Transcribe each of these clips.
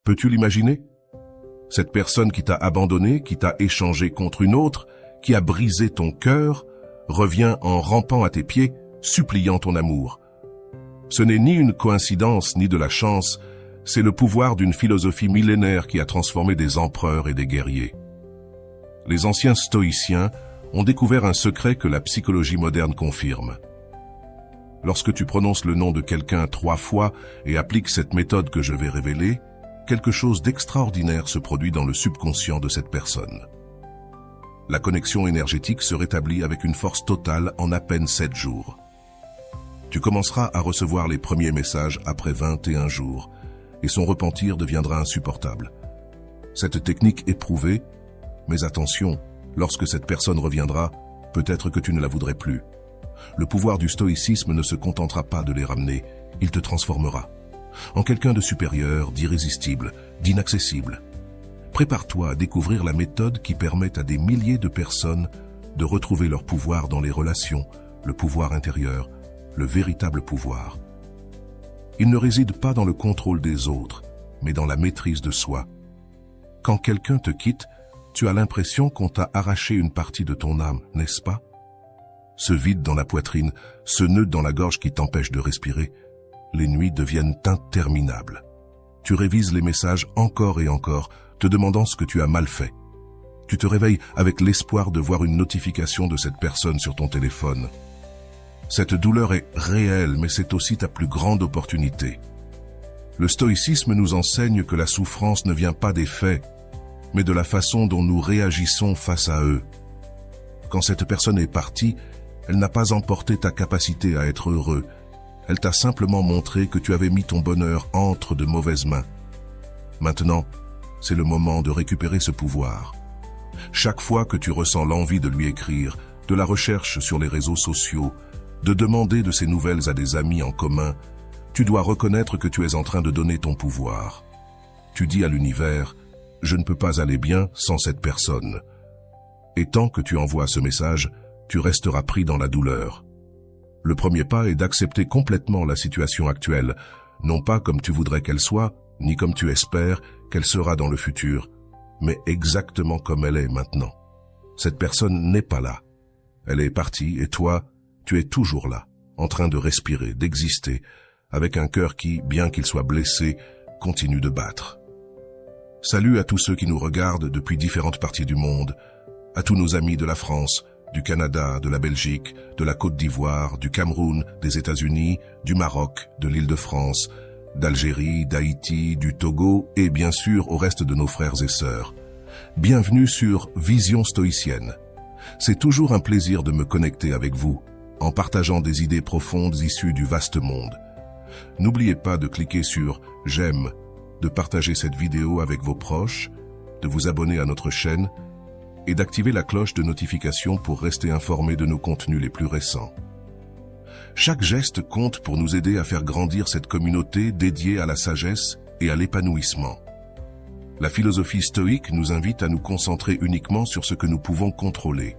Peux-tu l'imaginer? Cette personne qui t'a abandonné, qui t'a échangé contre une autre, qui a brisé ton cœur, revient en rampant à tes pieds, suppliant ton amour. Ce n'est ni une coïncidence ni de la chance, c'est le pouvoir d'une philosophie millénaire qui a transformé des empereurs et des guerriers. Les anciens stoïciens ont découvert un secret que la psychologie moderne confirme. Lorsque tu prononces le nom de quelqu'un 3 fois et appliques cette méthode que je vais révéler, quelque chose d'extraordinaire se produit dans le subconscient de cette personne. La connexion énergétique se rétablit avec une force totale en à peine 7 jours. Tu commenceras à recevoir les premiers messages après 21 jours et son repentir deviendra insupportable. Cette technique est prouvée, mais attention, lorsque cette personne reviendra, peut-être que tu ne la voudrais plus. Le pouvoir du stoïcisme ne se contentera pas de les ramener, il te transformera en quelqu'un de supérieur, d'irrésistible, d'inaccessible. Prépare-toi à découvrir la méthode qui permet à des milliers de personnes de retrouver leur pouvoir dans les relations, le pouvoir intérieur, le véritable pouvoir. Il ne réside pas dans le contrôle des autres, mais dans la maîtrise de soi. Quand quelqu'un te quitte, tu as l'impression qu'on t'a arraché une partie de ton âme, n'est-ce pas? Ce vide dans la poitrine, ce nœud dans la gorge qui t'empêche de respirer, les nuits deviennent interminables. Tu révises les messages encore et encore, te demandant ce que tu as mal fait. Tu te réveilles avec l'espoir de voir une notification de cette personne sur ton téléphone. Cette douleur est réelle, mais c'est aussi ta plus grande opportunité. Le stoïcisme nous enseigne que la souffrance ne vient pas des faits, mais de la façon dont nous réagissons face à eux. Quand cette personne est partie, elle n'a pas emporté ta capacité à être heureux. Elle t'a simplement montré que tu avais mis ton bonheur entre de mauvaises mains. Maintenant, c'est le moment de récupérer ce pouvoir. Chaque fois que tu ressens l'envie de lui écrire, de la recherche sur les réseaux sociaux, de demander de ses nouvelles à des amis en commun, tu dois reconnaître que tu es en train de donner ton pouvoir. Tu dis à l'univers, « Je ne peux pas aller bien sans cette personne ». Et tant que tu envoies ce message, tu resteras pris dans la douleur. Le premier pas est d'accepter complètement la situation actuelle, non pas comme tu voudrais qu'elle soit, ni comme tu espères qu'elle sera dans le futur, mais exactement comme elle est maintenant. Cette personne n'est pas là. Elle est partie et toi, tu es toujours là, en train de respirer, d'exister, avec un cœur qui, bien qu'il soit blessé, continue de battre. Salut à tous ceux qui nous regardent depuis différentes parties du monde, à tous nos amis de la France, du Canada, de la Belgique, de la Côte d'Ivoire, du Cameroun, des États-Unis, du Maroc, de l'Île-de-France, d'Algérie, d'Haïti, du Togo et bien sûr au reste de nos frères et sœurs. Bienvenue sur Vision Stoïcienne. C'est toujours un plaisir de me connecter avec vous, en partageant des idées profondes issues du vaste monde. N'oubliez pas de cliquer sur « J'aime », de partager cette vidéo avec vos proches, de vous abonner à notre chaîne et d'activer la cloche de notification pour rester informé de nos contenus les plus récents. Chaque geste compte pour nous aider à faire grandir cette communauté dédiée à la sagesse et à l'épanouissement. La philosophie stoïque nous invite à nous concentrer uniquement sur ce que nous pouvons contrôler.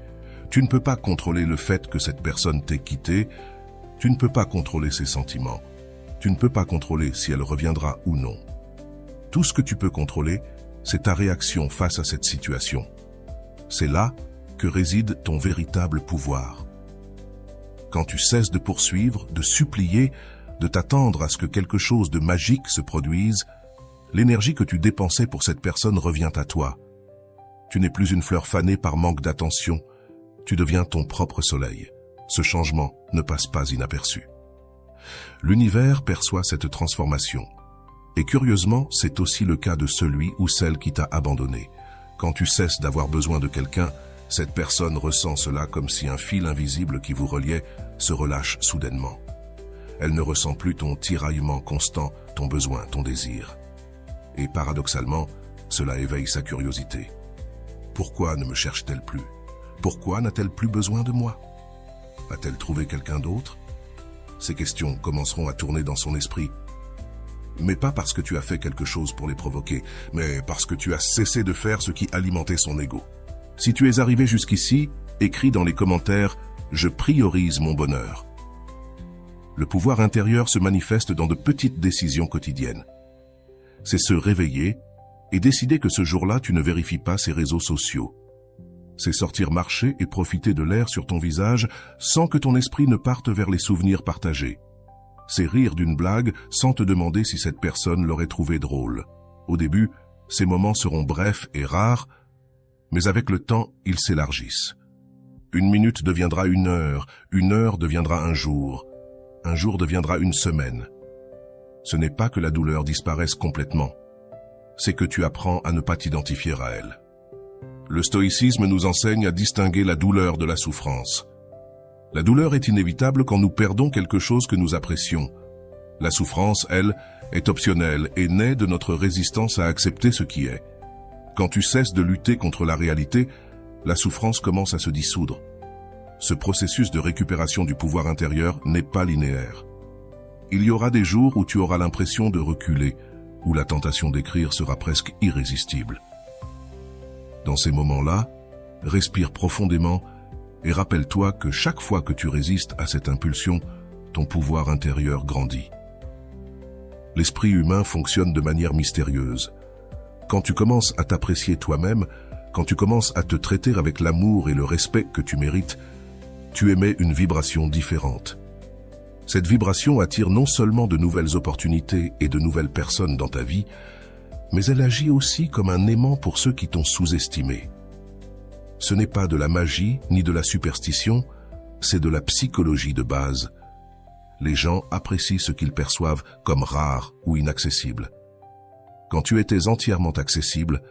Tu ne peux pas contrôler le fait que cette personne t'ait quitté, tu ne peux pas contrôler ses sentiments, tu ne peux pas contrôler si elle reviendra ou non. Tout ce que tu peux contrôler, c'est ta réaction face à cette situation. C'est là que réside ton véritable pouvoir. Quand tu cesses de poursuivre, de supplier, de t'attendre à ce que quelque chose de magique se produise, l'énergie que tu dépensais pour cette personne revient à toi. Tu n'es plus une fleur fanée par manque d'attention, tu deviens ton propre soleil. Ce changement ne passe pas inaperçu. L'univers perçoit cette transformation. Et curieusement, c'est aussi le cas de celui ou celle qui t'a abandonné. Quand tu cesses d'avoir besoin de quelqu'un, cette personne ressent cela comme si un fil invisible qui vous reliait se relâche soudainement. Elle ne ressent plus ton tiraillement constant, ton besoin, ton désir. Et paradoxalement, cela éveille sa curiosité. Pourquoi ne me cherche-t-elle plus? Pourquoi n'a-t-elle plus besoin de moi? A-t-elle trouvé quelqu'un d'autre? Ces questions commenceront à tourner dans son esprit. Mais pas parce que tu as fait quelque chose pour les provoquer, mais parce que tu as cessé de faire ce qui alimentait son ego. Si tu es arrivé jusqu'ici, écris dans les commentaires « Je priorise mon bonheur ». Le pouvoir intérieur se manifeste dans de petites décisions quotidiennes. c'est se réveiller et décider que ce jour-là, tu ne vérifies pas ces réseaux sociaux. C'est sortir marcher et profiter de l'air sur ton visage sans que ton esprit ne parte vers les souvenirs partagés. C'est rire d'une blague sans te demander si cette personne l'aurait trouvé drôle. Au début, ces moments seront brefs et rares, mais avec le temps, ils s'élargissent. Une minute deviendra une heure deviendra un jour deviendra une semaine. Ce n'est pas que la douleur disparaisse complètement, c'est que tu apprends à ne pas t'identifier à elle. Le stoïcisme nous enseigne à distinguer la douleur de la souffrance. La douleur est inévitable quand nous perdons quelque chose que nous apprécions. La souffrance, elle, est optionnelle et naît de notre résistance à accepter ce qui est. Quand tu cesses de lutter contre la réalité, la souffrance commence à se dissoudre. Ce processus de récupération du pouvoir intérieur n'est pas linéaire. Il y aura des jours où tu auras l'impression de reculer, où la tentation d'écrire sera presque irrésistible. Dans ces moments-là, respire profondément et rappelle-toi que chaque fois que tu résistes à cette impulsion, ton pouvoir intérieur grandit. L'esprit humain fonctionne de manière mystérieuse. Quand tu commences à t'apprécier toi-même, quand tu commences à te traiter avec l'amour et le respect que tu mérites, tu émets une vibration différente. Cette vibration attire non seulement de nouvelles opportunités et de nouvelles personnes dans ta vie, mais elle agit aussi comme un aimant pour ceux qui t'ont sous-estimé. Ce n'est pas de la magie ni de la superstition, c'est de la psychologie de base. Les gens apprécient ce qu'ils perçoivent comme rare ou inaccessible. Quand tu étais entièrement accessible,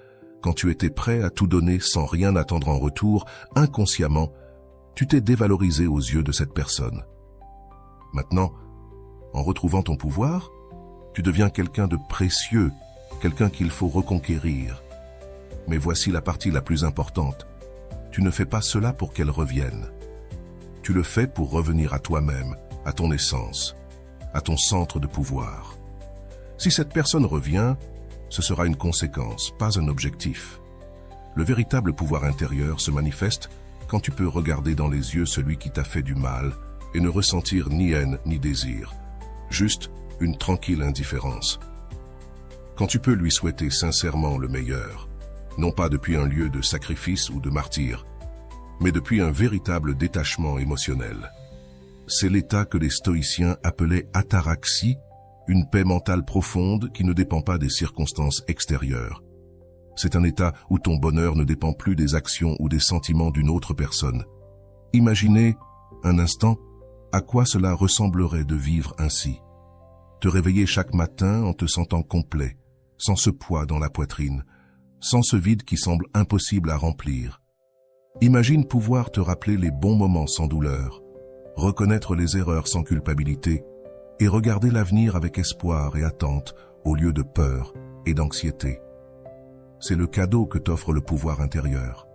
quand tu étais prêt à tout donner sans rien attendre en retour, inconsciemment, tu t'es dévalorisé aux yeux de cette personne. Maintenant, en retrouvant ton pouvoir, tu deviens quelqu'un de précieux, quelqu'un qu'il faut reconquérir. Mais voici la partie la plus importante. Tu ne fais pas cela pour qu'elle revienne. Tu le fais pour revenir à toi-même, à ton essence, à ton centre de pouvoir. Si cette personne revient, ce sera une conséquence, pas un objectif. Le véritable pouvoir intérieur se manifeste quand tu peux regarder dans les yeux celui qui t'a fait du mal et ne ressentir ni haine ni désir, juste une tranquille indifférence. Quand tu peux lui souhaiter sincèrement le meilleur, non pas depuis un lieu de sacrifice ou de martyre, mais depuis un véritable détachement émotionnel. C'est l'état que les stoïciens appelaient ataraxie, une paix mentale profonde qui ne dépend pas des circonstances extérieures. C'est un état où ton bonheur ne dépend plus des actions ou des sentiments d'une autre personne. Imaginez, un instant, à quoi cela ressemblerait de vivre ainsi. Te réveiller chaque matin en te sentant complet, sans ce poids dans la poitrine, sans ce vide qui semble impossible à remplir. Imagine pouvoir te rappeler les bons moments sans douleur, reconnaître les erreurs sans culpabilité et regarder l'avenir avec espoir et attente au lieu de peur et d'anxiété. C'est le cadeau que t'offre le pouvoir intérieur.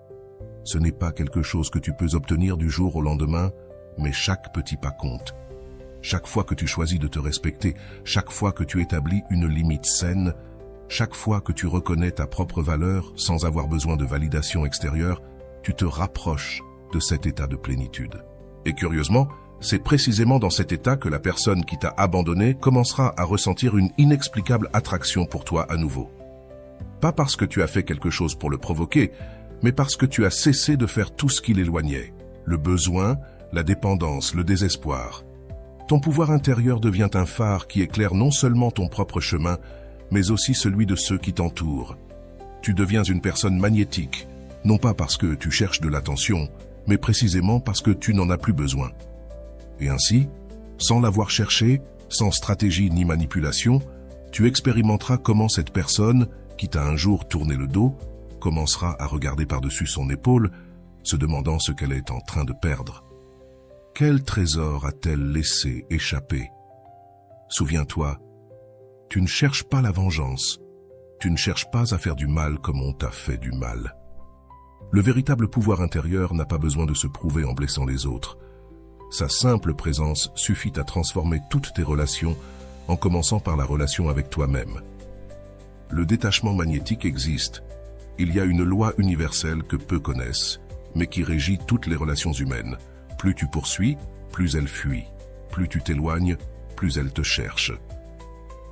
Ce n'est pas quelque chose que tu peux obtenir du jour au lendemain, mais chaque petit pas compte. Chaque fois que tu choisis de te respecter, chaque fois que tu établis une limite saine, chaque fois que tu reconnais ta propre valeur sans avoir besoin de validation extérieure, tu te rapproches de cet état de plénitude. Et curieusement, c'est précisément dans cet état que la personne qui t'a abandonné commencera à ressentir une inexplicable attraction pour toi à nouveau. Pas parce que tu as fait quelque chose pour le provoquer, mais parce que tu as cessé de faire tout ce qui l'éloignait. Le besoin, la dépendance, le désespoir. Ton pouvoir intérieur devient un phare qui éclaire non seulement ton propre chemin, mais aussi celui de ceux qui t'entourent. Tu deviens une personne magnétique, non pas parce que tu cherches de l'attention, mais précisément parce que tu n'en as plus besoin. Et ainsi, sans l'avoir cherché, sans stratégie ni manipulation, tu expérimenteras comment cette personne, qui t'a un jour tourné le dos, commencera à regarder par-dessus son épaule, se demandant ce qu'elle est en train de perdre. Quel trésor a-t-elle laissé échapper? Souviens-toi, tu ne cherches pas la vengeance, tu ne cherches pas à faire du mal comme on t'a fait du mal. Le véritable pouvoir intérieur n'a pas besoin de se prouver en blessant les autres. Sa simple présence suffit à transformer toutes tes relations, en commençant par la relation avec toi-même. Le détachement magnétique existe. Il y a une loi universelle que peu connaissent, mais qui régit toutes les relations humaines. Plus tu poursuis, plus elle fuit. Plus tu t'éloignes, plus elle te cherche.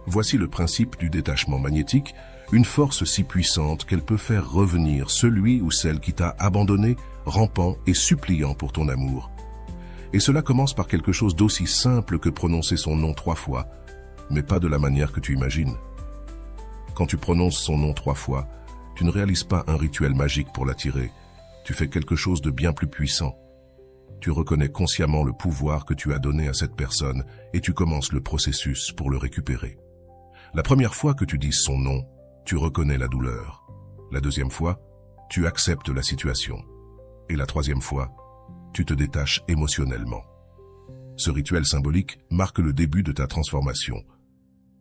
Voici le principe du détachement magnétique, une force si puissante qu'elle peut faire revenir celui ou celle qui t'a abandonné, rampant et suppliant pour ton amour. Et cela commence par quelque chose d'aussi simple que prononcer son nom 3 fois, mais pas de la manière que tu imagines. Quand tu prononces son nom 3 fois, tu ne réalises pas un rituel magique pour l'attirer, tu fais quelque chose de bien plus puissant. Tu reconnais consciemment le pouvoir que tu as donné à cette personne et tu commences le processus pour le récupérer. La première fois que tu dis son nom, tu reconnais la douleur. La deuxième fois, tu acceptes la situation. Et la troisième fois, tu te détaches émotionnellement. Ce rituel symbolique marque le début de ta transformation.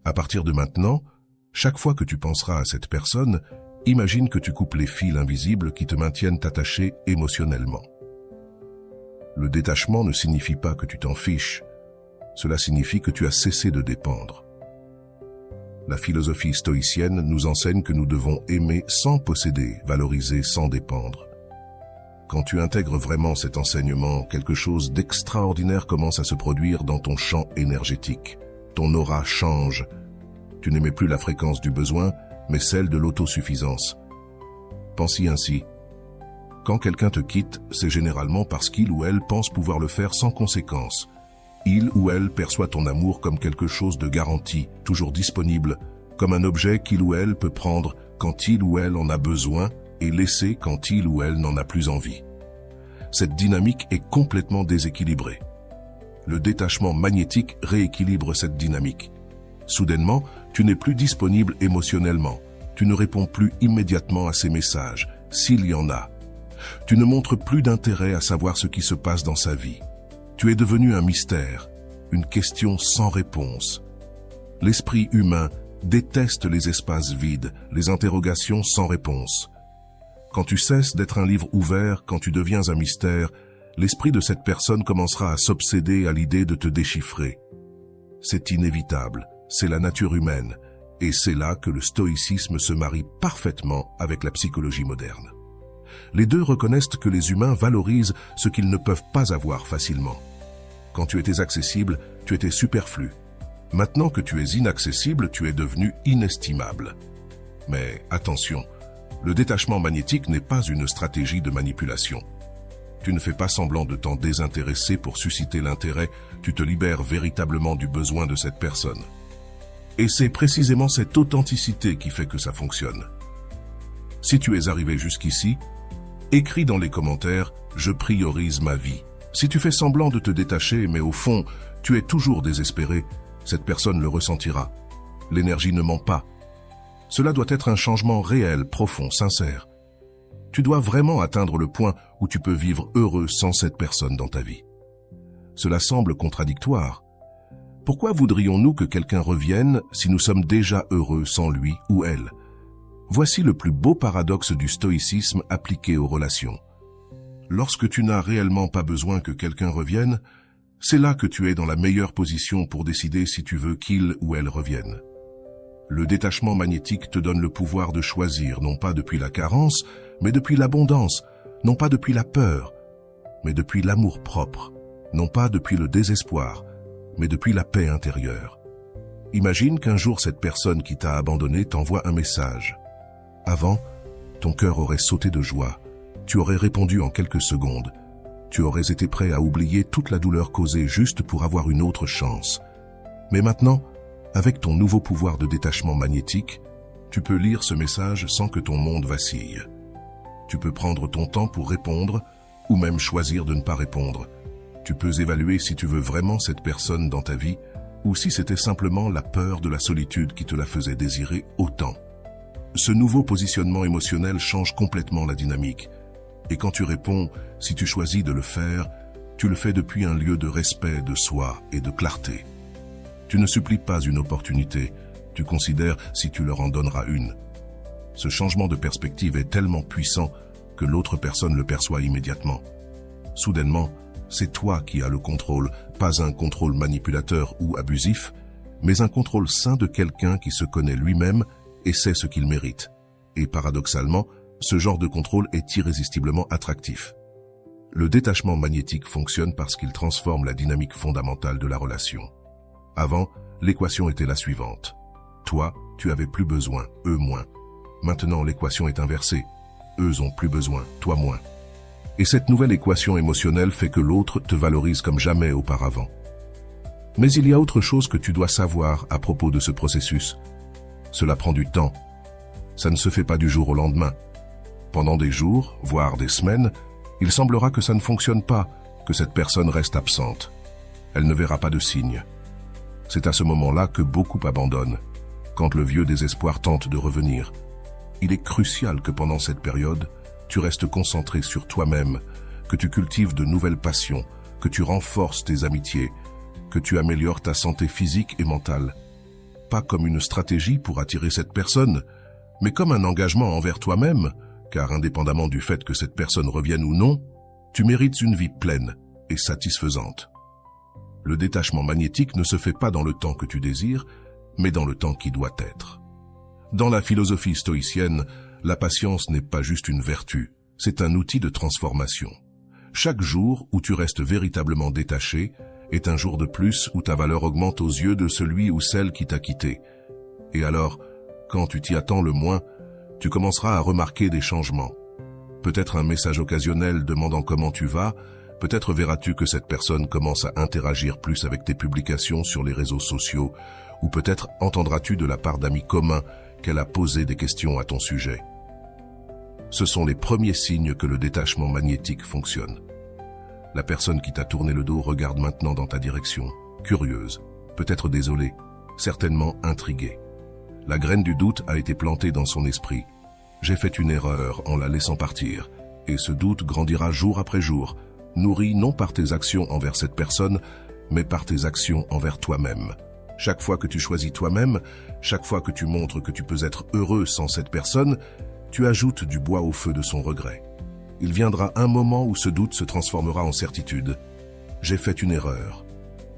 À partir de maintenant, chaque fois que tu penseras à cette personne, imagine que tu coupes les fils invisibles qui te maintiennent attaché émotionnellement. Le détachement ne signifie pas que tu t'en fiches, cela signifie que tu as cessé de dépendre. La philosophie stoïcienne nous enseigne que nous devons aimer sans posséder, valoriser sans dépendre. Quand tu intègres vraiment cet enseignement, quelque chose d'extraordinaire commence à se produire dans ton champ énergétique. Ton aura change. Tu n'émets plus la fréquence du besoin, mais celle de l'autosuffisance. Pense-y ainsi. Quand quelqu'un te quitte, c'est généralement parce qu'il ou elle pense pouvoir le faire sans conséquence. Il ou elle perçoit ton amour comme quelque chose de garanti, toujours disponible, comme un objet qu'il ou elle peut prendre quand il ou elle en a besoin et laisser quand il ou elle n'en a plus envie. Cette dynamique est complètement déséquilibrée. Le détachement magnétique rééquilibre cette dynamique. Soudainement, tu n'es plus disponible émotionnellement. Tu ne réponds plus immédiatement à ses messages, s'il y en a. Tu ne montres plus d'intérêt à savoir ce qui se passe dans sa vie. Tu es devenu un mystère, une question sans réponse. L'esprit humain déteste les espaces vides, les interrogations sans réponse. Quand tu cesses d'être un livre ouvert, quand tu deviens un mystère, l'esprit de cette personne commencera à s'obséder à l'idée de te déchiffrer. C'est inévitable, c'est la nature humaine, et c'est là que le stoïcisme se marie parfaitement avec la psychologie moderne. Les deux reconnaissent que les humains valorisent ce qu'ils ne peuvent pas avoir facilement. Quand tu étais accessible, tu étais superflu. Maintenant que tu es inaccessible, tu es devenu inestimable. Mais attention, le détachement magnétique n'est pas une stratégie de manipulation. Tu ne fais pas semblant de t'en désintéresser pour susciter l'intérêt, tu te libères véritablement du besoin de cette personne. Et c'est précisément cette authenticité qui fait que ça fonctionne. Si tu es arrivé jusqu'ici, écris dans les commentaires « Je priorise ma vie ». Si tu fais semblant de te détacher, mais au fond, tu es toujours désespéré, cette personne le ressentira. L'énergie ne ment pas. Cela doit être un changement réel, profond, sincère. Tu dois vraiment atteindre le point où tu peux vivre heureux sans cette personne dans ta vie. Cela semble contradictoire. Pourquoi voudrions-nous que quelqu'un revienne si nous sommes déjà heureux sans lui ou elle ? Voici le plus beau paradoxe du stoïcisme appliqué aux relations. Lorsque tu n'as réellement pas besoin que quelqu'un revienne, c'est là que tu es dans la meilleure position pour décider si tu veux qu'il ou elle revienne. Le détachement magnétique te donne le pouvoir de choisir, non pas depuis la carence, mais depuis l'abondance, non pas depuis la peur, mais depuis l'amour propre, non pas depuis le désespoir, mais depuis la paix intérieure. Imagine qu'un jour cette personne qui t'a abandonné t'envoie un message. Avant, ton cœur aurait sauté de joie. Tu aurais répondu en quelques secondes. Tu aurais été prêt à oublier toute la douleur causée juste pour avoir une autre chance. Mais maintenant, avec ton nouveau pouvoir de détachement magnétique, tu peux lire ce message sans que ton monde vacille. Tu peux prendre ton temps pour répondre ou même choisir de ne pas répondre. Tu peux évaluer si tu veux vraiment cette personne dans ta vie ou si c'était simplement la peur de la solitude qui te la faisait désirer autant. Ce nouveau positionnement émotionnel change complètement la dynamique. Et quand tu réponds, si tu choisis de le faire, tu le fais depuis un lieu de respect de soi et de clarté. Tu ne supplies pas une opportunité, tu considères si tu leur en donneras une. Ce changement de perspective est tellement puissant que l'autre personne le perçoit immédiatement. Soudainement, c'est toi qui as le contrôle, pas un contrôle manipulateur ou abusif, mais un contrôle sain de quelqu'un qui se connaît lui-même et sait ce qu'il mérite. Et paradoxalement, ce genre de contrôle est irrésistiblement attractif. Le détachement magnétique fonctionne parce qu'il transforme la dynamique fondamentale de la relation. Avant, l'équation était la suivante. Toi, tu avais plus besoin, eux moins. Maintenant, l'équation est inversée. Eux ont plus besoin, toi moins. Et cette nouvelle équation émotionnelle fait que l'autre te valorise comme jamais auparavant. Mais il y a autre chose que tu dois savoir à propos de ce processus. Cela prend du temps. Ça ne se fait pas du jour au lendemain. Pendant des jours, voire des semaines, il semblera que ça ne fonctionne pas, que cette personne reste absente. Elle ne verra pas de signe. C'est à ce moment-là que beaucoup abandonnent, quand le vieux désespoir tente de revenir. Il est crucial que pendant cette période, tu restes concentré sur toi-même, que tu cultives de nouvelles passions, que tu renforces tes amitiés, que tu améliores ta santé physique et mentale. Pas comme une stratégie pour attirer cette personne, mais comme un engagement envers toi-même, car indépendamment du fait que cette personne revienne ou non, tu mérites une vie pleine et satisfaisante. Le détachement magnétique ne se fait pas dans le temps que tu désires, mais dans le temps qui doit être. Dans la philosophie stoïcienne, la patience n'est pas juste une vertu, c'est un outil de transformation. Chaque jour où tu restes véritablement détaché est un jour de plus où ta valeur augmente aux yeux de celui ou celle qui t'a quitté. Et alors, quand tu t'y attends le moins, tu commenceras à remarquer des changements. Peut-être un message occasionnel demandant comment tu vas, peut-être verras-tu que cette personne commence à interagir plus avec tes publications sur les réseaux sociaux, ou peut-être entendras-tu de la part d'amis communs qu'elle a posé des questions à ton sujet. Ce sont les premiers signes que le détachement magnétique fonctionne. La personne qui t'a tourné le dos regarde maintenant dans ta direction, curieuse, peut-être désolée, certainement intriguée. La graine du doute a été plantée dans son esprit. J'ai fait une erreur en la laissant partir, et ce doute grandira jour après jour, nourri non par tes actions envers cette personne, mais par tes actions envers toi-même. Chaque fois que tu choisis toi-même, chaque fois que tu montres que tu peux être heureux sans cette personne, tu ajoutes du bois au feu de son regret. Il viendra un moment où ce doute se transformera en certitude. J'ai fait une erreur.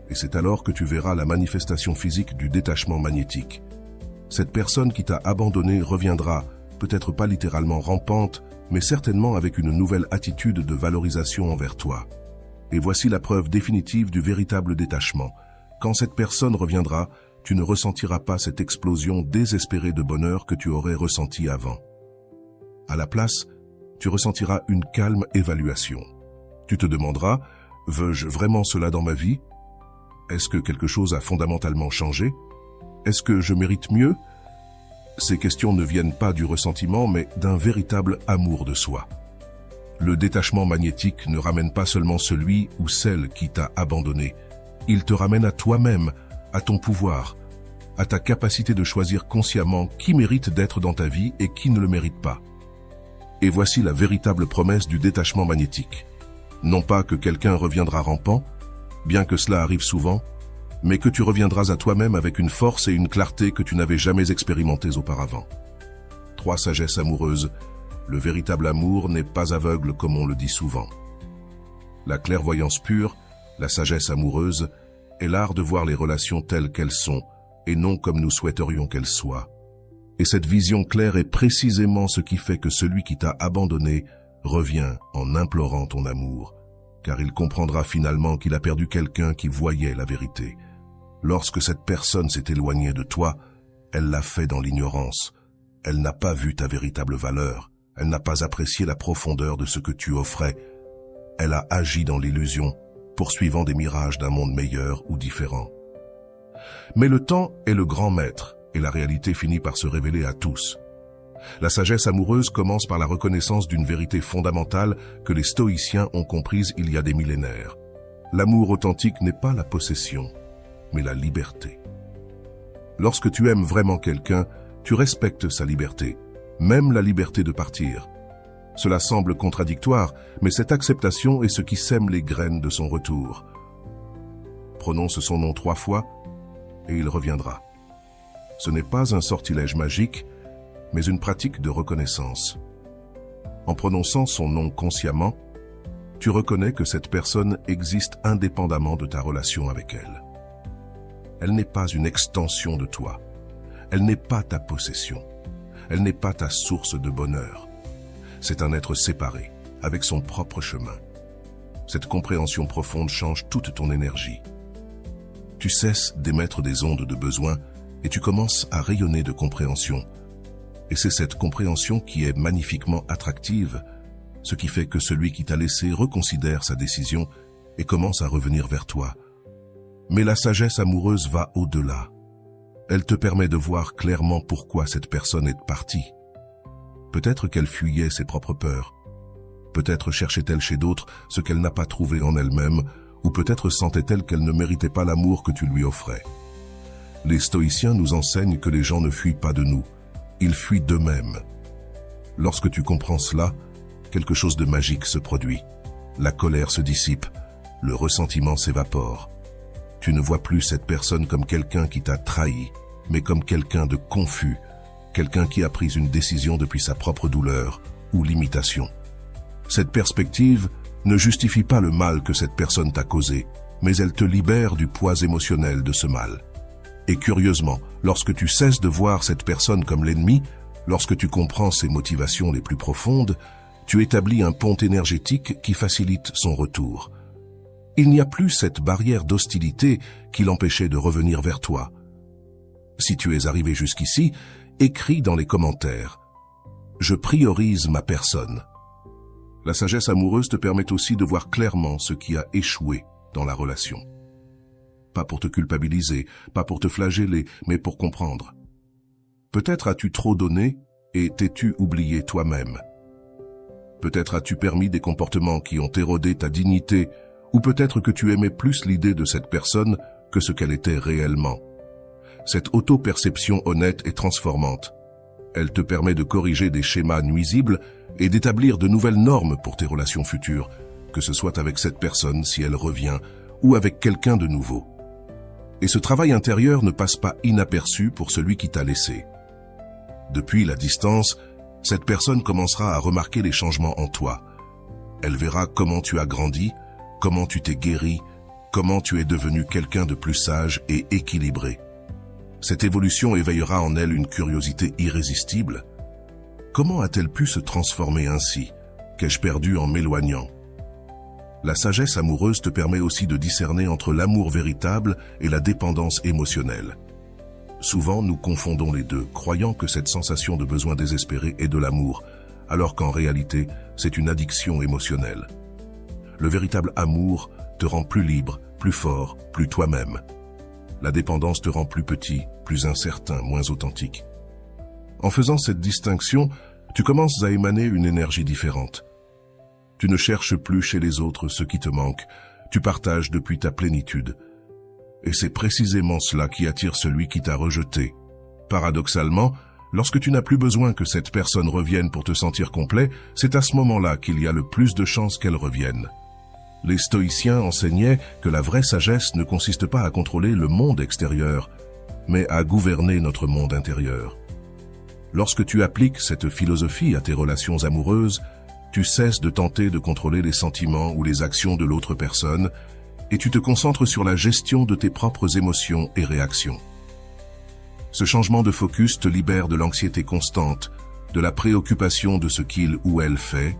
Et c'est alors que tu verras la manifestation physique du détachement magnétique. Cette personne qui t'a abandonné reviendra, peut-être pas littéralement rampante, mais certainement avec une nouvelle attitude de valorisation envers toi. Et voici la preuve définitive du véritable détachement. Quand cette personne reviendra, tu ne ressentiras pas cette explosion désespérée de bonheur que tu aurais ressenti avant. À la place, tu ressentiras une calme évaluation. Tu te demanderas, veux-je vraiment cela dans ma vie? Est-ce que quelque chose a fondamentalement changé? Est-ce que je mérite mieux? Ces questions ne viennent pas du ressentiment, mais d'un véritable amour de soi. Le détachement magnétique ne ramène pas seulement celui ou celle qui t'a abandonné. Il te ramène à toi-même, à ton pouvoir, à ta capacité de choisir consciemment qui mérite d'être dans ta vie et qui ne le mérite pas. Et voici la véritable promesse du détachement magnétique. Non pas que quelqu'un reviendra rampant, bien que cela arrive souvent, mais que tu reviendras à toi-même avec une force et une clarté que tu n'avais jamais expérimentées auparavant. 3 sagesses amoureuses. Le véritable amour n'est pas aveugle comme on le dit souvent. La clairvoyance pure, la sagesse amoureuse, est l'art de voir les relations telles qu'elles sont et non comme nous souhaiterions qu'elles soient. Et cette vision claire est précisément ce qui fait que celui qui t'a abandonné revient en implorant ton amour, car il comprendra finalement qu'il a perdu quelqu'un qui voyait la vérité. Lorsque cette personne s'est éloignée de toi, elle l'a fait dans l'ignorance. Elle n'a pas vu ta véritable valeur. Elle n'a pas apprécié la profondeur de ce que tu offrais. Elle a agi dans l'illusion, poursuivant des mirages d'un monde meilleur ou différent. Mais le temps est le grand maître, et la réalité finit par se révéler à tous. La sagesse amoureuse commence par la reconnaissance d'une vérité fondamentale que les stoïciens ont comprise il y a des millénaires. L'amour authentique n'est pas la possession, mais la liberté. Lorsque tu aimes vraiment quelqu'un, tu respectes sa liberté, même la liberté de partir. Cela semble contradictoire, mais cette acceptation est ce qui sème les graines de son retour. Prononce son nom 3 fois, et il reviendra. Ce n'est pas un sortilège magique, mais une pratique de reconnaissance. En prononçant son nom consciemment, tu reconnais que cette personne existe indépendamment de ta relation avec elle. Elle n'est pas une extension de toi. Elle n'est pas ta possession. Elle n'est pas ta source de bonheur. C'est un être séparé, avec son propre chemin. Cette compréhension profonde change toute ton énergie. Tu cesses d'émettre des ondes de besoin et tu commences à rayonner de compréhension. Et c'est cette compréhension qui est magnifiquement attractive, ce qui fait que celui qui t'a laissé reconsidère sa décision et commence à revenir vers toi. Mais la sagesse amoureuse va au-delà. Elle te permet de voir clairement pourquoi cette personne est partie. Peut-être qu'elle fuyait ses propres peurs. Peut-être cherchait-elle chez d'autres ce qu'elle n'a pas trouvé en elle-même, ou peut-être sentait-elle qu'elle ne méritait pas l'amour que tu lui offrais. Les stoïciens nous enseignent que les gens ne fuient pas de nous, ils fuient d'eux-mêmes. Lorsque tu comprends cela, quelque chose de magique se produit. La colère se dissipe, le ressentiment s'évapore. Tu ne vois plus cette personne comme quelqu'un qui t'a trahi, mais comme quelqu'un de confus, quelqu'un qui a pris une décision depuis sa propre douleur ou limitation. Cette perspective ne justifie pas le mal que cette personne t'a causé, mais elle te libère du poids émotionnel de ce mal. Et curieusement, lorsque tu cesses de voir cette personne comme l'ennemi, lorsque tu comprends ses motivations les plus profondes, tu établis un pont énergétique qui facilite son retour. Il n'y a plus cette barrière d'hostilité qui l'empêchait de revenir vers toi. Si tu es arrivé jusqu'ici, écris dans les commentaires « Je priorise ma personne ». La sagesse amoureuse te permet aussi de voir clairement ce qui a échoué dans la relation. Pas pour te culpabiliser, pas pour te flageller, mais pour comprendre. Peut-être as-tu trop donné et t'es-tu oublié toi-même. Peut-être as-tu permis des comportements qui ont érodé ta dignité, ou peut-être que tu aimais plus l'idée de cette personne que ce qu'elle était réellement. Cette auto-perception honnête et transformante. Elle te permet de corriger des schémas nuisibles et d'établir de nouvelles normes pour tes relations futures, que ce soit avec cette personne si elle revient, ou avec quelqu'un de nouveau. Et ce travail intérieur ne passe pas inaperçu pour celui qui t'a laissé. Depuis la distance, cette personne commencera à remarquer les changements en toi. Elle verra comment tu as grandi, comment tu t'es guéri, comment tu es devenu quelqu'un de plus sage et équilibré. Cette évolution éveillera en elle une curiosité irrésistible. Comment a-t-elle pu se transformer ainsi? Qu'ai-je perdu en m'éloignant? La sagesse amoureuse te permet aussi de discerner entre l'amour véritable et la dépendance émotionnelle. Souvent, nous confondons les deux, croyant que cette sensation de besoin désespéré est de l'amour, alors qu'en réalité, c'est une addiction émotionnelle. Le véritable amour te rend plus libre, plus fort, plus toi-même. La dépendance te rend plus petit, plus incertain, moins authentique. En faisant cette distinction, tu commences à émaner une énergie différente. Tu ne cherches plus chez les autres ce qui te manque, tu partages depuis ta plénitude. Et c'est précisément cela qui attire celui qui t'a rejeté. Paradoxalement, lorsque tu n'as plus besoin que cette personne revienne pour te sentir complet, c'est à ce moment-là qu'il y a le plus de chances qu'elle revienne. Les stoïciens enseignaient que la vraie sagesse ne consiste pas à contrôler le monde extérieur, mais à gouverner notre monde intérieur. Lorsque tu appliques cette philosophie à tes relations amoureuses, tu cesses de tenter de contrôler les sentiments ou les actions de l'autre personne et tu te concentres sur la gestion de tes propres émotions et réactions. Ce changement de focus te libère de l'anxiété constante, de la préoccupation de ce qu'il ou elle fait,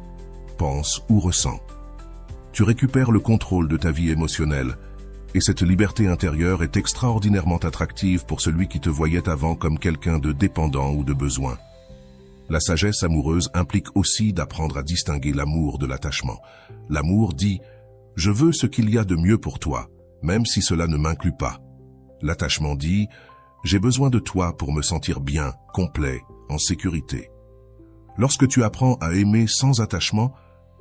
pense ou ressent. Tu récupères le contrôle de ta vie émotionnelle et cette liberté intérieure est extraordinairement attractive pour celui qui te voyait avant comme quelqu'un de dépendant ou de besoin. La sagesse amoureuse implique aussi d'apprendre à distinguer l'amour de l'attachement. L'amour dit « Je veux ce qu'il y a de mieux pour toi, même si cela ne m'inclut pas ». L'attachement dit « J'ai besoin de toi pour me sentir bien, complet, en sécurité ». Lorsque tu apprends à aimer sans attachement,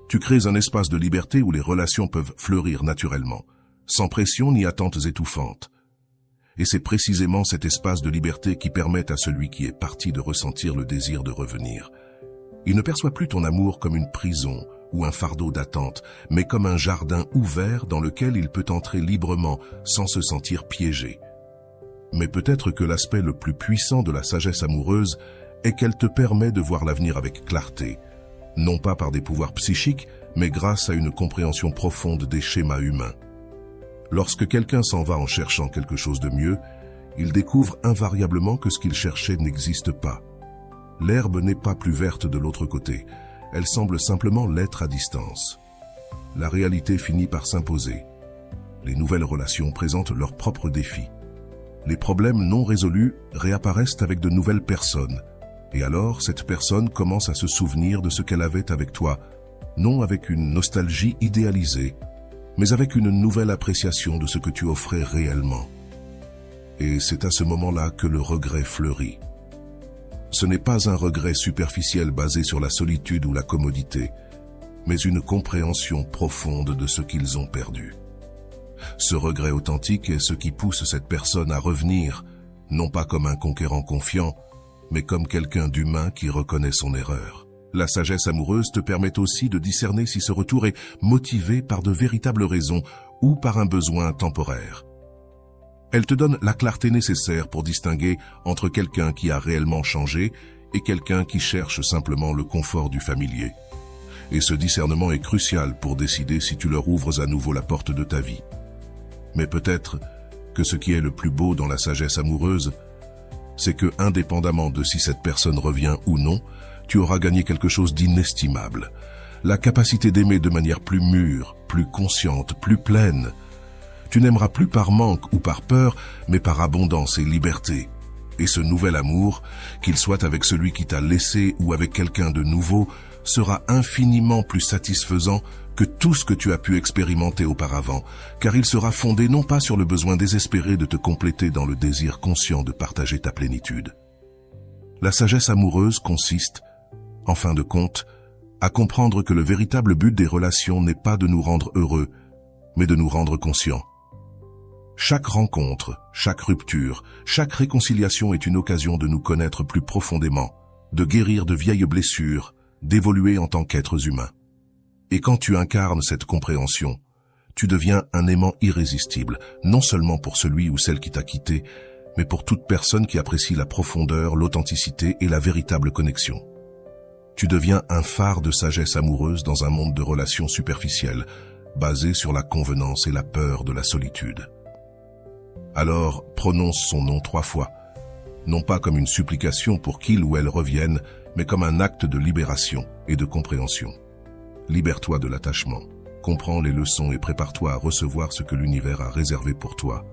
tu crées un espace de liberté où les relations peuvent fleurir naturellement, sans pression ni attentes étouffantes. Et c'est précisément cet espace de liberté qui permet à celui qui est parti de ressentir le désir de revenir. Il ne perçoit plus ton amour comme une prison ou un fardeau d'attente, mais comme un jardin ouvert dans lequel il peut entrer librement sans se sentir piégé. Mais peut-être que l'aspect le plus puissant de la sagesse amoureuse est qu'elle te permet de voir l'avenir avec clarté, non pas par des pouvoirs psychiques, mais grâce à une compréhension profonde des schémas humains. Lorsque quelqu'un s'en va en cherchant quelque chose de mieux, il découvre invariablement que ce qu'il cherchait n'existe pas. L'herbe n'est pas plus verte de l'autre côté, elle semble simplement l'être à distance. La réalité finit par s'imposer. Les nouvelles relations présentent leurs propres défis. Les problèmes non résolus réapparaissent avec de nouvelles personnes. Et alors, cette personne commence à se souvenir de ce qu'elle avait avec toi, non avec une nostalgie idéalisée, mais avec une nouvelle appréciation de ce que tu offrais réellement. Et c'est à ce moment-là que le regret fleurit. Ce n'est pas un regret superficiel basé sur la solitude ou la commodité, mais une compréhension profonde de ce qu'ils ont perdu. Ce regret authentique est ce qui pousse cette personne à revenir, non pas comme un conquérant confiant, mais comme quelqu'un d'humain qui reconnaît son erreur. La sagesse amoureuse te permet aussi de discerner si ce retour est motivé par de véritables raisons ou par un besoin temporaire. Elle te donne la clarté nécessaire pour distinguer entre quelqu'un qui a réellement changé et quelqu'un qui cherche simplement le confort du familier. Et ce discernement est crucial pour décider si tu leur ouvres à nouveau la porte de ta vie. Mais peut-être que ce qui est le plus beau dans la sagesse amoureuse, c'est que, indépendamment de si cette personne revient ou non, tu auras gagné quelque chose d'inestimable. La capacité d'aimer de manière plus mûre, plus consciente, plus pleine. Tu n'aimeras plus par manque ou par peur, mais par abondance et liberté. Et ce nouvel amour, qu'il soit avec celui qui t'a laissé ou avec quelqu'un de nouveau, sera infiniment plus satisfaisant que tout ce que tu as pu expérimenter auparavant, car il sera fondé non pas sur le besoin désespéré de te compléter dans le désir conscient de partager ta plénitude. La sagesse amoureuse consiste, en fin de compte, à comprendre que le véritable but des relations n'est pas de nous rendre heureux, mais de nous rendre conscients. Chaque rencontre, chaque rupture, chaque réconciliation est une occasion de nous connaître plus profondément, de guérir de vieilles blessures, d'évoluer en tant qu'êtres humains. Et quand tu incarnes cette compréhension, tu deviens un aimant irrésistible, non seulement pour celui ou celle qui t'a quitté, mais pour toute personne qui apprécie la profondeur, l'authenticité et la véritable connexion. Tu deviens un phare de sagesse amoureuse dans un monde de relations superficielles, basé sur la convenance et la peur de la solitude. Alors, prononce son nom 3 fois, non pas comme une supplication pour qu'il ou elle revienne, mais comme un acte de libération et de compréhension. Libère-toi de l'attachement, comprends les leçons et prépare-toi à recevoir ce que l'univers a réservé pour toi,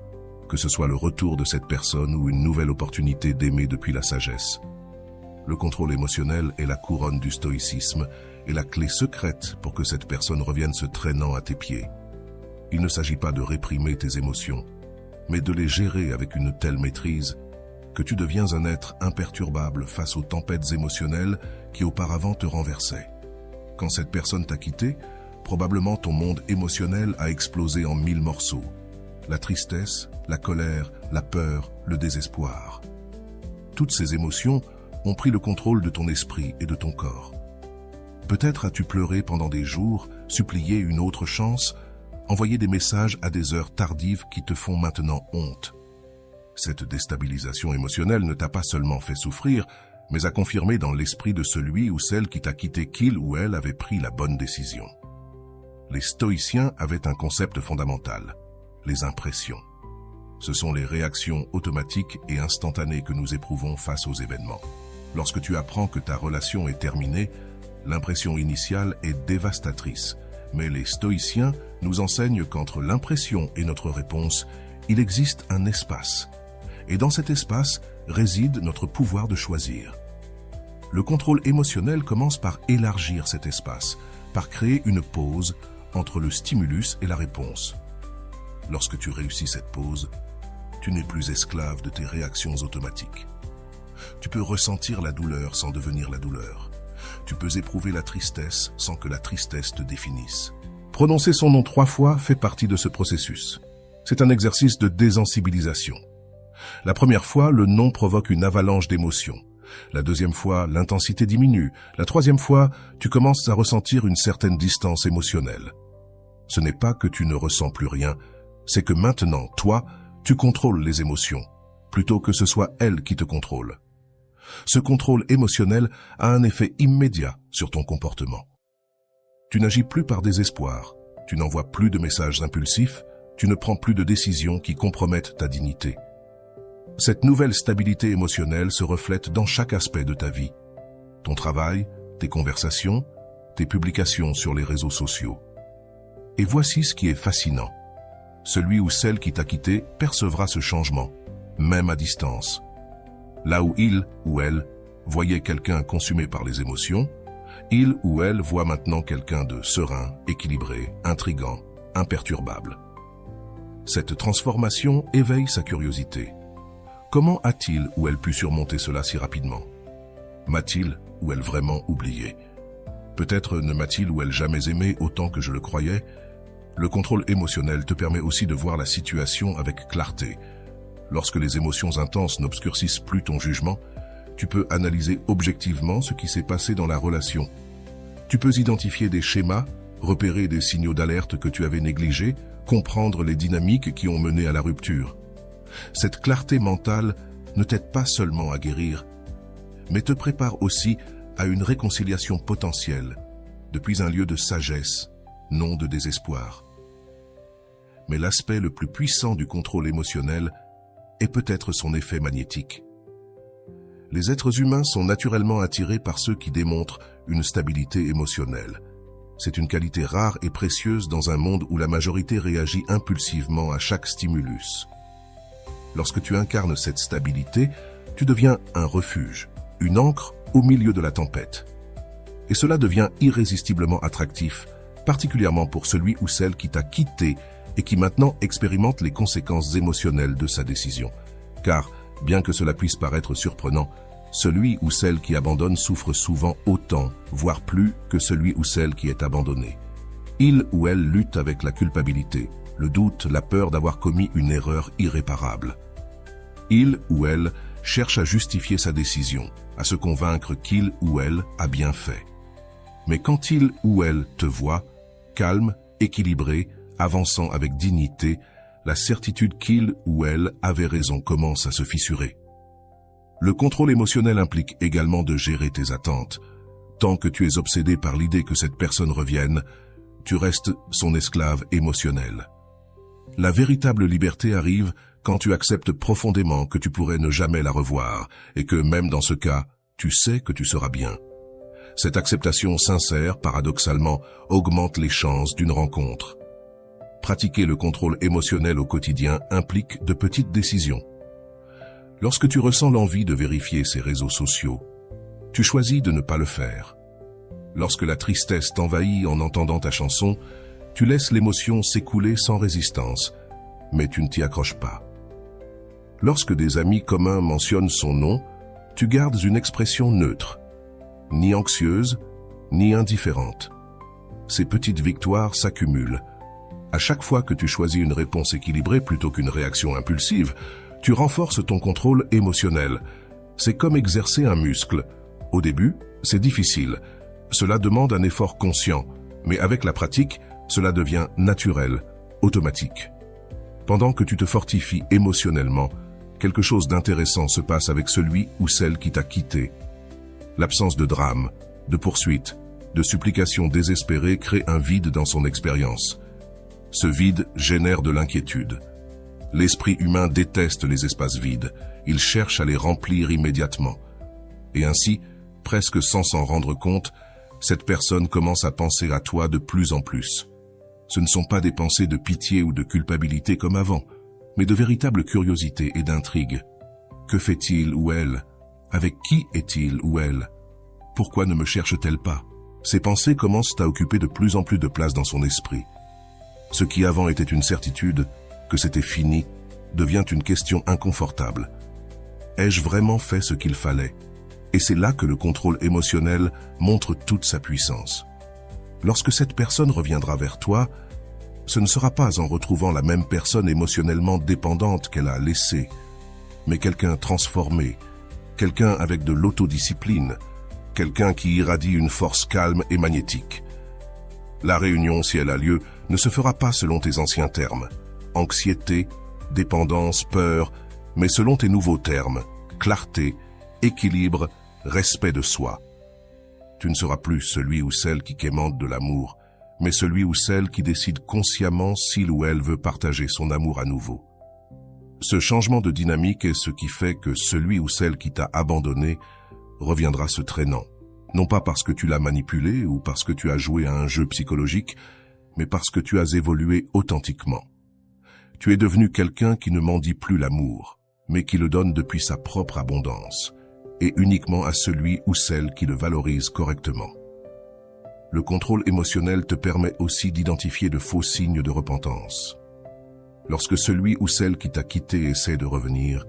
que ce soit le retour de cette personne ou une nouvelle opportunité d'aimer depuis la sagesse. Le contrôle émotionnel est la couronne du stoïcisme et la clé secrète pour que cette personne revienne se traînant à tes pieds. Il ne s'agit pas de réprimer tes émotions, mais de les gérer avec une telle maîtrise que tu deviens un être imperturbable face aux tempêtes émotionnelles qui auparavant te renversaient. Quand cette personne t'a quitté, probablement ton monde émotionnel a explosé en 1000 morceaux. La tristesse, la colère, la peur, le désespoir. Toutes ces émotions ont pris le contrôle de ton esprit et de ton corps. Peut-être as-tu pleuré pendant des jours, supplié une autre chance, envoyé des messages à des heures tardives qui te font maintenant honte. Cette déstabilisation émotionnelle ne t'a pas seulement fait souffrir, mais a confirmé dans l'esprit de celui ou celle qui t'a quitté qu'il ou elle avait pris la bonne décision. Les stoïciens avaient un concept fondamental, les impressions. Ce sont les réactions automatiques et instantanées que nous éprouvons face aux événements. Lorsque tu apprends que ta relation est terminée, l'impression initiale est dévastatrice, mais les stoïciens nous enseignent qu'entre l'impression et notre réponse, il existe un espace. Et dans cet espace réside notre pouvoir de choisir. Le contrôle émotionnel commence par élargir cet espace, par créer une pause entre le stimulus et la réponse. Lorsque tu réussis cette pause, tu n'es plus esclave de tes réactions automatiques. Tu peux ressentir la douleur sans devenir la douleur. Tu peux éprouver la tristesse sans que la tristesse te définisse. Prononcer son nom 3 fois fait partie de ce processus. C'est un exercice de désensibilisation. La première fois, le nom provoque une avalanche d'émotions. La deuxième fois, l'intensité diminue. La troisième fois, tu commences à ressentir une certaine distance émotionnelle. Ce n'est pas que tu ne ressens plus rien, c'est que maintenant, toi, tu contrôles les émotions, plutôt que ce soit elles qui te contrôlent. Ce contrôle émotionnel a un effet immédiat sur ton comportement. Tu n'agis plus par désespoir, tu n'envoies plus de messages impulsifs, tu ne prends plus de décisions qui compromettent ta dignité. Cette nouvelle stabilité émotionnelle se reflète dans chaque aspect de ta vie. Ton travail, tes conversations, tes publications sur les réseaux sociaux. Et voici ce qui est fascinant. Celui ou celle qui t'a quitté percevra ce changement, même à distance. Là où il ou elle voyait quelqu'un consumé par les émotions, il ou elle voit maintenant quelqu'un de serein, équilibré, intrigant, imperturbable. Cette transformation éveille sa curiosité. Comment a-t-il ou elle pu surmonter cela si rapidement? M'a-t-il ou elle vraiment oublié? Peut-être ne m'a-t-il ou elle jamais aimé autant que je le croyais? Le contrôle émotionnel te permet aussi de voir la situation avec clarté. Lorsque les émotions intenses n'obscurcissent plus ton jugement, tu peux analyser objectivement ce qui s'est passé dans la relation. Tu peux identifier des schémas, repérer des signaux d'alerte que tu avais négligés, comprendre les dynamiques qui ont mené à la rupture. Cette clarté mentale ne t'aide pas seulement à guérir, mais te prépare aussi à une réconciliation potentielle, depuis un lieu de sagesse, non de désespoir. Mais l'aspect le plus puissant du contrôle émotionnel est peut-être son effet magnétique. Les êtres humains sont naturellement attirés par ceux qui démontrent une stabilité émotionnelle. C'est une qualité rare et précieuse dans un monde où la majorité réagit impulsivement à chaque stimulus. Lorsque tu incarnes cette stabilité, tu deviens un refuge, une ancre au milieu de la tempête. Et cela devient irrésistiblement attractif, particulièrement pour celui ou celle qui t'a quitté et qui maintenant expérimente les conséquences émotionnelles de sa décision. Car, bien que cela puisse paraître surprenant, celui ou celle qui abandonne souffre souvent autant, voire plus, que celui ou celle qui est abandonné. Il ou elle lutte avec la culpabilité, le doute, la peur d'avoir commis une erreur irréparable. Il ou elle cherche à justifier sa décision, à se convaincre qu'il ou elle a bien fait. Mais quand il ou elle te voit, calme, équilibré, avançant avec dignité, la certitude qu'il ou elle avait raison commence à se fissurer. Le contrôle émotionnel implique également de gérer tes attentes. Tant que tu es obsédé par l'idée que cette personne revienne, tu restes son esclave émotionnel. La véritable liberté arrive quand tu acceptes profondément que tu pourrais ne jamais la revoir et que même dans ce cas, tu sais que tu seras bien. Cette acceptation sincère, paradoxalement, augmente les chances d'une rencontre. Pratiquer le contrôle émotionnel au quotidien implique de petites décisions. Lorsque tu ressens l'envie de vérifier ces réseaux sociaux, tu choisis de ne pas le faire. Lorsque la tristesse t'envahit en entendant ta chanson, tu laisses l'émotion s'écouler sans résistance, mais tu ne t'y accroches pas. Lorsque des amis communs mentionnent son nom, tu gardes une expression neutre, ni anxieuse, ni indifférente. Ces petites victoires s'accumulent. À chaque fois que tu choisis une réponse équilibrée plutôt qu'une réaction impulsive, tu renforces ton contrôle émotionnel. C'est comme exercer un muscle. Au début, c'est difficile. Cela demande un effort conscient, mais avec la pratique, cela devient naturel, automatique. Pendant que tu te fortifies émotionnellement, quelque chose d'intéressant se passe avec celui ou celle qui t'a quitté. L'absence de drame, de poursuite, de supplication désespérée crée un vide dans son expérience. Ce vide génère de l'inquiétude. L'esprit humain déteste les espaces vides, il cherche à les remplir immédiatement. Et ainsi, presque sans s'en rendre compte, cette personne commence à penser à toi de plus en plus. Ce ne sont pas des pensées de pitié ou de culpabilité comme avant, mais de véritable curiosité et d'intrigue. Que fait-il ou elle? Avec qui est-il ou elle? Pourquoi ne me cherche-t-elle pas? Ces pensées commencent à occuper de plus en plus de place dans son esprit. Ce qui avant était une certitude, que c'était fini, devient une question inconfortable. Ai-je vraiment fait ce qu'il fallait? Et c'est là que le contrôle émotionnel montre toute sa puissance. Lorsque cette personne reviendra vers toi, ce ne sera pas en retrouvant la même personne émotionnellement dépendante qu'elle a laissée, mais quelqu'un transformé, quelqu'un avec de l'autodiscipline, quelqu'un qui irradie une force calme et magnétique. La réunion, si elle a lieu, ne se fera pas selon tes anciens termes, anxiété, dépendance, peur, mais selon tes nouveaux termes, clarté, équilibre, respect de soi. Tu ne seras plus celui ou celle qui quémande de l'amour, mais celui ou celle qui décide consciemment s'il ou elle veut partager son amour à nouveau. Ce changement de dynamique est ce qui fait que celui ou celle qui t'a abandonné reviendra se traînant, non pas parce que tu l'as manipulé ou parce que tu as joué à un jeu psychologique, mais parce que tu as évolué authentiquement. Tu es devenu quelqu'un qui ne mendie plus l'amour, mais qui le donne depuis sa propre abondance, et uniquement à celui ou celle qui le valorise correctement. Le contrôle émotionnel te permet aussi d'identifier de faux signes de repentance. Lorsque celui ou celle qui t'a quitté essaie de revenir,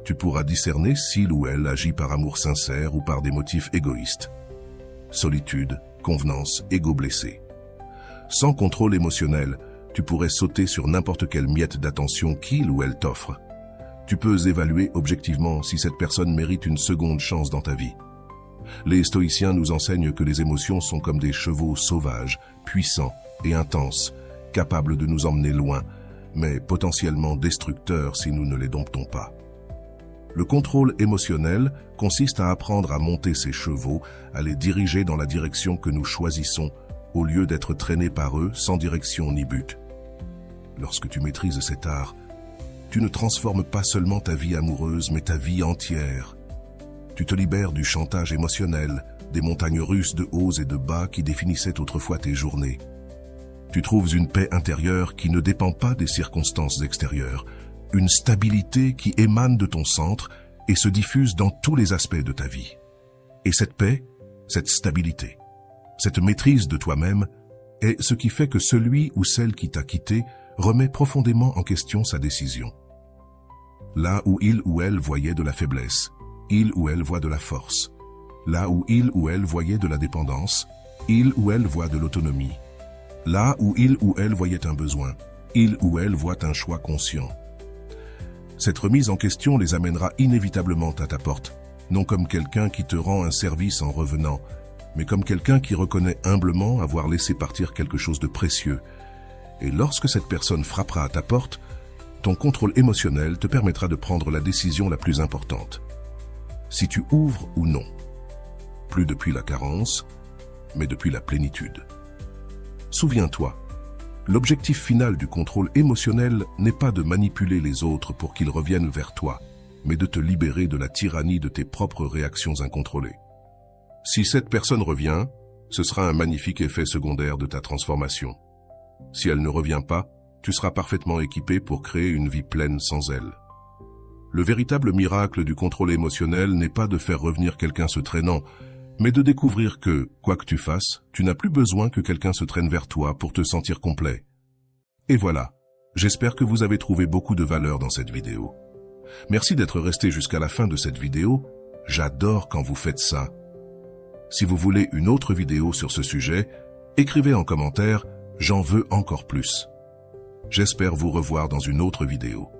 tu pourras discerner s'il ou elle agit par amour sincère ou par des motifs égoïstes. Solitude, convenance, ego blessé. Sans contrôle émotionnel, tu pourrais sauter sur n'importe quelle miette d'attention qu'il ou elle t'offre. Tu peux évaluer objectivement si cette personne mérite une seconde chance dans ta vie. Les stoïciens nous enseignent que les émotions sont comme des chevaux sauvages, puissants et intenses, capables de nous emmener loin, mais potentiellement destructeurs si nous ne les domptons pas. Le contrôle émotionnel consiste à apprendre à monter ces chevaux, à les diriger dans la direction que nous choisissons, au lieu d'être traînés par eux sans direction ni but. Lorsque tu maîtrises cet art, tu ne transformes pas seulement ta vie amoureuse, mais ta vie entière. Tu te libères du chantage émotionnel, des montagnes russes de hauts et de bas qui définissaient autrefois tes journées. Tu trouves une paix intérieure qui ne dépend pas des circonstances extérieures, une stabilité qui émane de ton centre et se diffuse dans tous les aspects de ta vie. Et cette paix, cette stabilité, cette maîtrise de toi-même est ce qui fait que celui ou celle qui t'a quitté remet profondément en question sa décision. Là où il ou elle voyait de la faiblesse, il ou elle voit de la force. Là où il ou elle voyait de la dépendance, il ou elle voit de l'autonomie. Là où il ou elle voyait un besoin, il ou elle voit un choix conscient. Cette remise en question les amènera inévitablement à ta porte, non comme quelqu'un qui te rend un service en revenant, mais comme quelqu'un qui reconnaît humblement avoir laissé partir quelque chose de précieux. Et lorsque cette personne frappera à ta porte, ton contrôle émotionnel te permettra de prendre la décision la plus importante. Si tu ouvres ou non, plus depuis la carence, mais depuis la plénitude. Souviens-toi, l'objectif final du contrôle émotionnel n'est pas de manipuler les autres pour qu'ils reviennent vers toi, mais de te libérer de la tyrannie de tes propres réactions incontrôlées. Si cette personne revient, ce sera un magnifique effet secondaire de ta transformation. Si elle ne revient pas, tu seras parfaitement équipé pour créer une vie pleine sans elle. Le véritable miracle du contrôle émotionnel n'est pas de faire revenir quelqu'un se traînant, mais de découvrir que, quoi que tu fasses, tu n'as plus besoin que quelqu'un se traîne vers toi pour te sentir complet. Et voilà, j'espère que vous avez trouvé beaucoup de valeur dans cette vidéo. Merci d'être resté jusqu'à la fin de cette vidéo, j'adore quand vous faites ça. Si vous voulez une autre vidéo sur ce sujet, écrivez en commentaire « J'en veux encore plus ». J'espère vous revoir dans une autre vidéo.